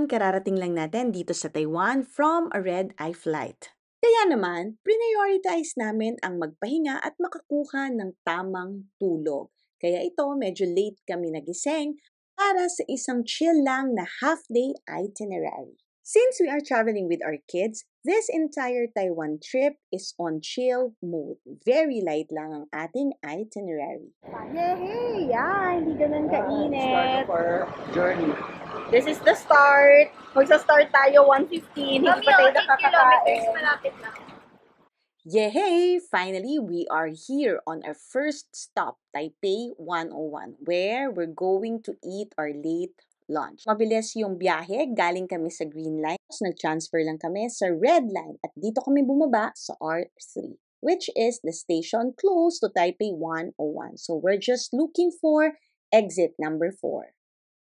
everyone! Kararating lang natin dito sa Taiwan from a red-eye flight. Kaya naman, prioritize namin ang magpahinga at makakuha ng tamang tulog. Kaya ito, medyo late kami nagising para sa isang chill lang na half-day itinerary. Since we are traveling with our kids, this entire Taiwan trip is on chill mode. Very light lang ang ating itinerary. Yay! Yeah, hindi ganun kainit. Start of our journey. This is the start. Magsa-start tayo 1:15. Hindi pa tayo nakakakain. Malapit na. Yay! Finally, we are here on our first stop, Taipei 101, where we're going to eat our late lunch. Mabilis yung biyahe, galing kami sa Green Line, nag-transfer lang kami sa Red Line at dito kami bumaba sa R3, which is the station close to Taipei 101. So we're just looking for exit number 4.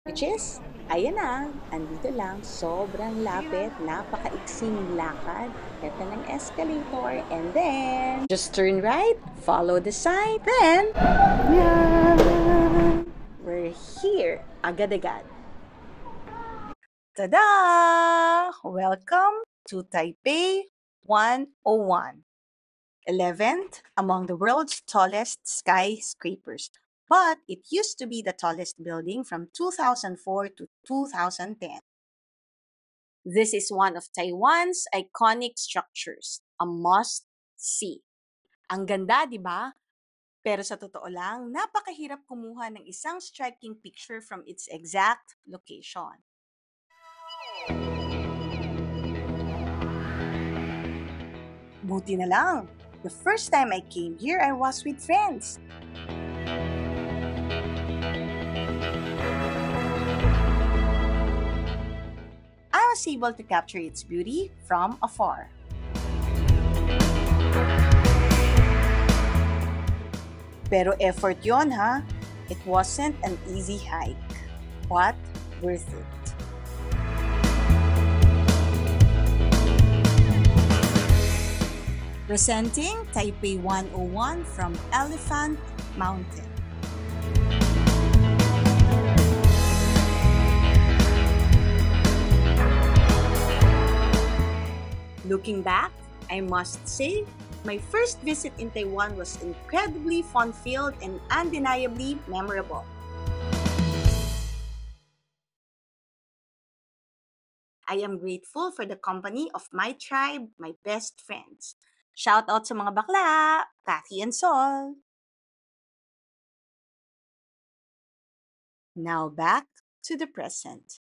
Which is, ayan na, andito lang, sobrang lapit, napakaiksing lakad, ito ng escalator, and then, just turn right, follow the sign, then, yeah, we're here, agad-agad. Tada! Welcome to Taipei 101, 11th among the world's tallest skyscrapers. But it used to be the tallest building from 2004 to 2010. This is one of Taiwan's iconic structures, a must-see. Ang ganda, di ba? Pero sa totoo lang, napakahirap kumuha ng isang striking picture from its exact location. Buti na lang, the first time I came here, I was with friends. I was able to capture its beauty from afar. Pero effort yon, ha? It wasn't an easy hike, but worth it. Presenting Taipei 101 from Elephant Mountain. Looking back, I must say, my first visit in Taiwan was incredibly fun-filled and undeniably memorable. I am grateful for the company of my tribe, my best friends. Shout out sa mga bakla, Kathy and Sol. Now back to the present.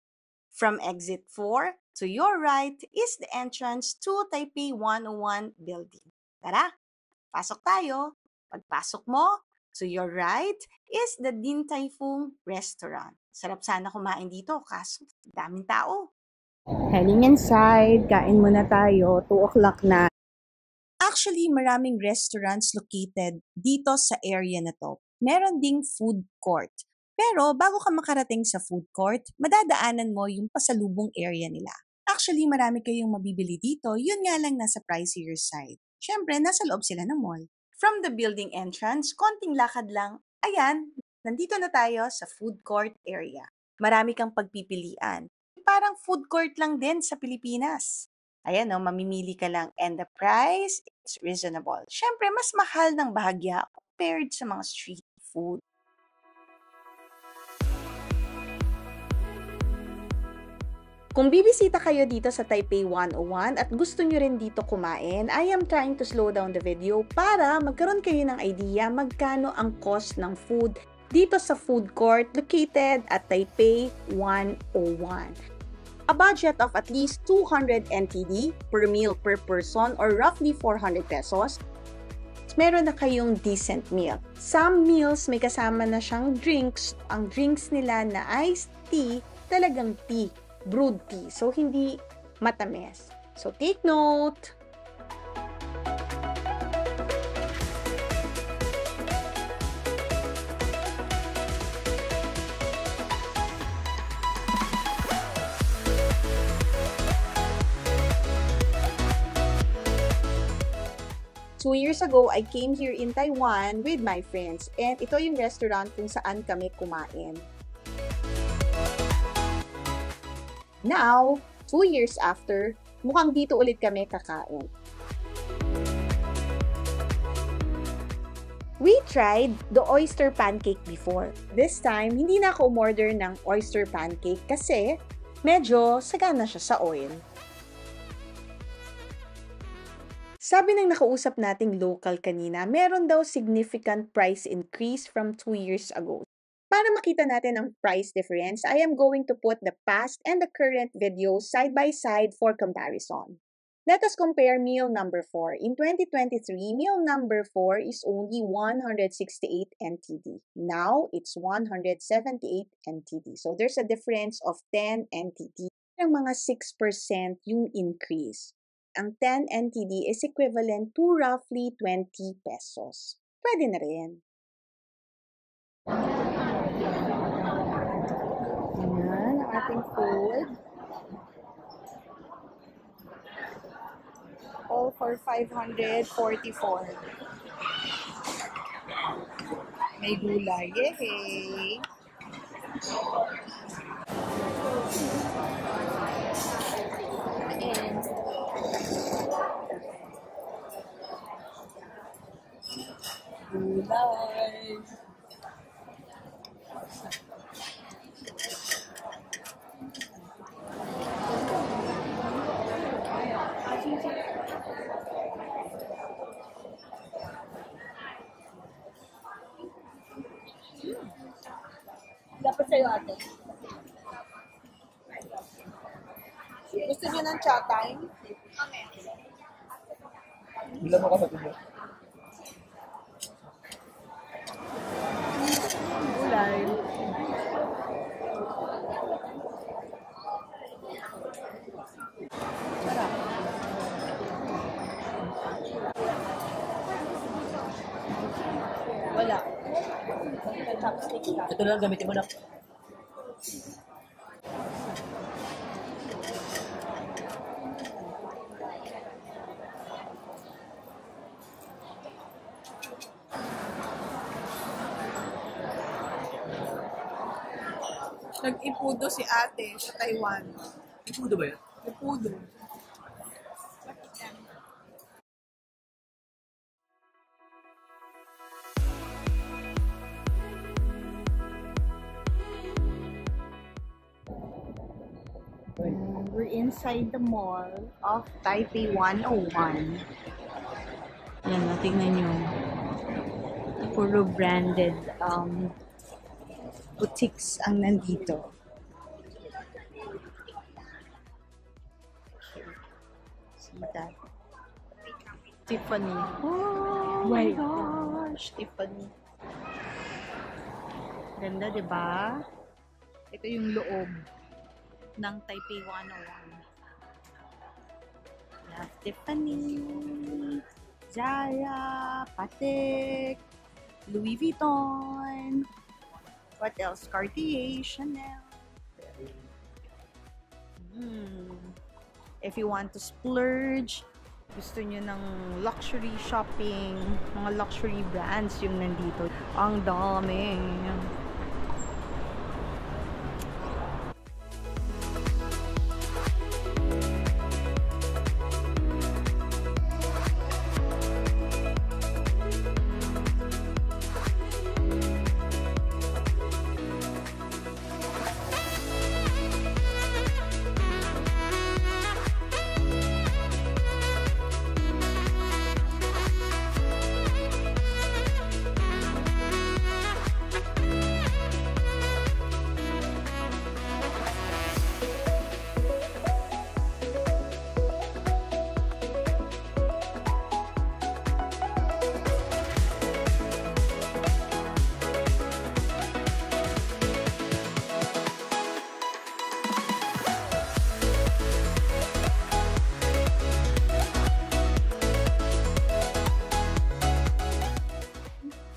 From exit 4, to your right is the entrance to Taipei 101 building. Tara, pasok tayo. Pagpasok mo, to your right is the Din Tai Fung restaurant. Sarap sana kumain dito, kaso daming tao. Heading inside, kain muna tayo. 2 o'clock na. Actually, maraming restaurants located dito sa area na to. Meron ding food court. Pero bago ka makarating sa food court, madadaanan mo yung pasalubong area nila. Actually, marami kayong mabibili dito, yun nga lang nasa pricier side. Siyempre, nasa loob sila ng mall. From the building entrance, konting lakad lang, ayan, nandito na tayo sa food court area. Marami kang pagpipilian. Parang food court lang din sa Pilipinas. Ayan o, mamimili ka lang and the price is reasonable. Siyempre, mas mahal ng bahagya compared sa mga street food. Kung bibisita kayo dito sa Taipei 101 at gusto nyo rin dito kumain, I am trying to slow down the video para magkaroon kayo ng idea magkano ang cost ng food dito sa food court located at Taipei 101. A budget of at least 200 NTD per meal per person or roughly 400 pesos. Meron na kayong decent meal. Some meals may kasama na siyang drinks. Ang drinks nila na iced tea, talagang tea. Brewed tea. So, hindi matamis. So, take note. Two years ago, I came here in Taiwan with my friends and ito yung restaurant kung saan kami kumain. Now, 2 years after, mukhang dito ulit kami kakain. We tried the oyster pancake before. This time, hindi na ako umorder ng oyster pancake kasi medyo sagana siya sa oil. Sabi ng nakausap nating local kanina, meron daw significant price increase from 2 years ago. Para makita natin ang price difference, I am going to put the past and the current videos side by side for comparison. Let us compare meal number 4. In 2023, meal number 4 is only 168 NTD. Now, it's 178 NTD. So, there's a difference of 10 NTD. Ang mga 6% yung increase. Ang 10 NTD is equivalent to roughly 20 pesos. Pwede na rin. Ayan, ang ating food. All for 544. May gulay. Yay! Gulay. Dapat sa'yo, ate. Gusto niyo ng chatay? Bilang mo kapatid mo. Gulay. Wala. Ito na lang gamitin mo na. Nag-ipudo si ate sa Taiwan. Ipudo ba yan? Ipudo. We're inside the mall of Taipei 101. Yan, tingnan nyo. Puro branded boutiques ang nandito. See that? Tiffany. Oh my gosh, Tiffany. Ganda, di ba? Ito yung loob ng Taipei 101. Yeah, Tiffany, Zara, Patek, Louis Vuitton. What else? Cartier, Chanel. If you want to splurge, gusto nyo ng luxury shopping, mga luxury brands yung nandito. Ang dami.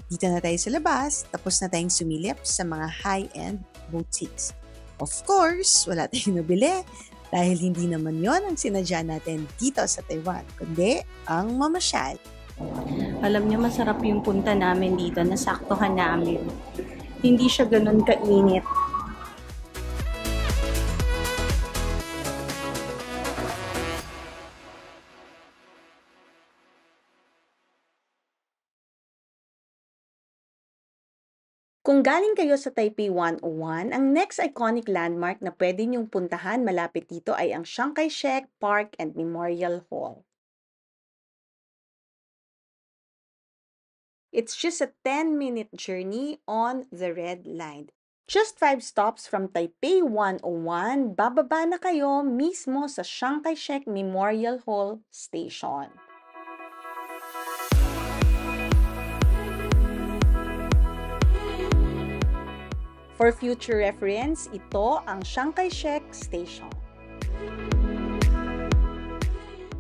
Dito na tayo sa labas, tapos na tayong sumilip sa mga high-end boutiques. Of course, wala tayong nabili dahil hindi naman yon ang sinadya natin dito sa Taiwan, kundi ang mamasyal. Alam niyo, masarap yung punta namin dito, nasaktuhan namin. Hindi siya ganun kainit. Kung galing kayo sa Taipei 101, ang next iconic landmark na pwede niyong puntahan malapit dito ay ang Chiang Kai-shek Park and Memorial Hall. It's just a 10-minute journey on the Red Line. Just 5 stops from Taipei 101, bababa na kayo mismo sa Chiang Kai-shek Memorial Hall Station. For future reference, ito ang Chiang Kai-shek Station.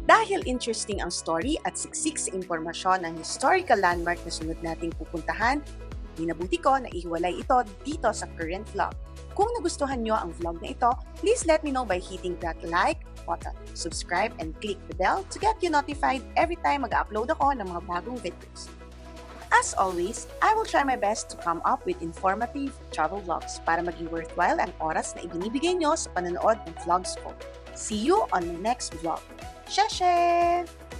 Dahil interesting ang story at siksik sa impormasyon ng historical landmark na sunod nating pupuntahan, minabuti ko na ihiwalay ito dito sa current vlog. Kung nagustuhan nyo ang vlog na ito, please let me know by hitting that like button, subscribe, and click the bell to get you notified every time mag-upload ako ng mga bagong videos. As always, I will try my best to come up with informative travel vlogs para maging worthwhile ang oras na ibinibigay nyo sa panonood ng vlogs ko. See you on the next vlog. 谢谢。